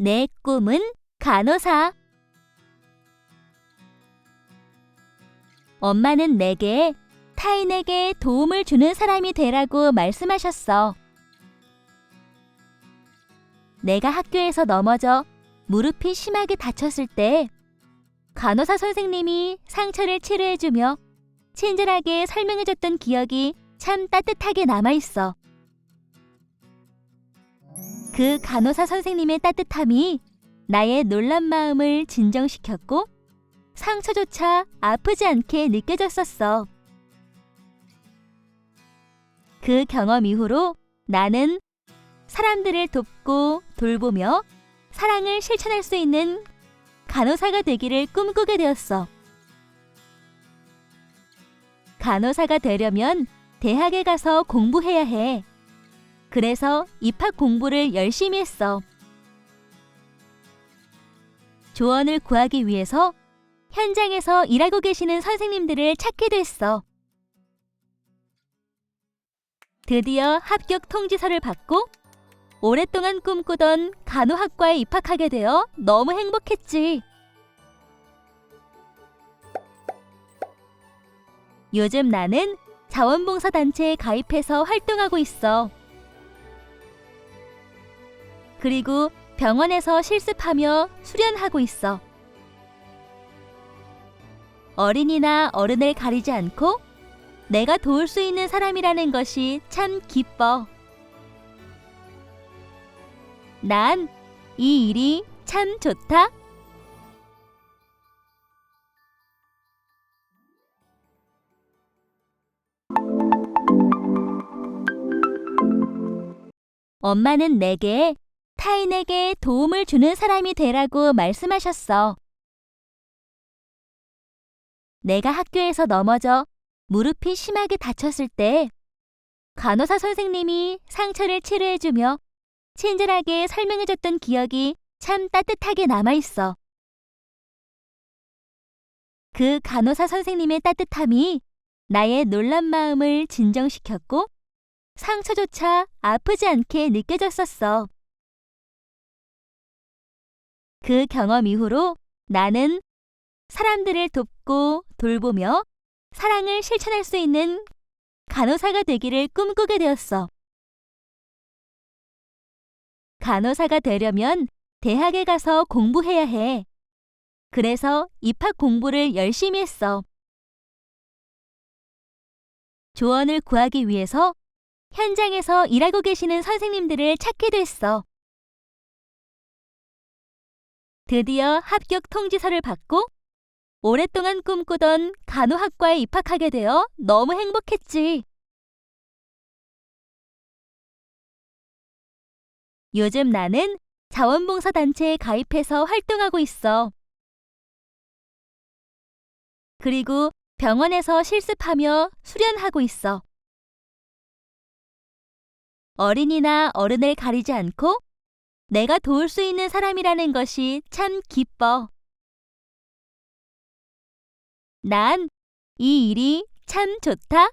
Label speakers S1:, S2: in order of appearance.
S1: 내 꿈은 간호사. 엄마는 내게 타인에게 도움을 주는 사람이 되라고 말씀하셨어. 내가 학교에서 넘어져 무릎이 심하게 다쳤을 때 간호사 선생님이 상처를 치료해주며 친절하게 설명해줬던 기억이 참 따뜻하게 남아있어. 그 간호사 선생님의 따뜻함이 나의 놀란 마음을 진정시켰고 상처조차 아프지 않게 느껴졌었어. 그 경험 이후로 나는 사람들을 돕고 돌보며 사랑을 실천할 수 있는 간호사가 되기를 꿈꾸게 되었어. 간호사가 되려면 대학에 가서 공부해야 해. 그래서 입학 공부를 열심히 했어. 조언을 구하기 위해서 현장에서 일하고 계시는 선생님들을 찾기도 했어. 드디어 합격 통지서를 받고 오랫동안 꿈꾸던 간호학과에 입학하게 되어 너무 행복했지. 요즘 나는 자원봉사단체에 가입해서 활동하고 있어. 그리고 병원에서 실습하며 수련하고 있어. 어린이나 어른을 가리지 않고 내가 도울 수 있는 사람이라는 것이 참 기뻐. 난 이 일이 참 좋다. 엄마는 내게 타인에게 도움을 주는 사람이 되라고 말씀하셨어. 내가 학교에서 넘어져 무릎이 심하게 다쳤을 때 간호사 선생님이 상처를 치료해주며 친절하게 설명해줬던 기억이 참 따뜻하게 남아있어. 그 간호사 선생님의 따뜻함이 나의 놀란 마음을 진정시켰고 상처조차 아프지 않게 느껴졌었어. 그 경험 이후로 나는 사람들을 돕고 돌보며 사랑을 실천할 수 있는 간호사가 되기를 꿈꾸게 되었어. 간호사가 되려면 대학에 가서 공부해야 해. 그래서 입학 공부를 열심히 했어. 조언을 구하기 위해서 현장에서 일하고 계시는 선생님들을 찾기도 했어. 드디어 합격 통지서를 받고 오랫동안 꿈꾸던 간호학과에 입학하게 되어 너무 행복했지. 요즘 나는 자원봉사단체에 가입해서 활동하고 있어. 그리고 병원에서 실습하며 수련하고 있어. 어린이나 어른을 가리지 않고 내가 도울 수 있는 사람이라는 것이 참 기뻐. 난 이 일이 참 좋다.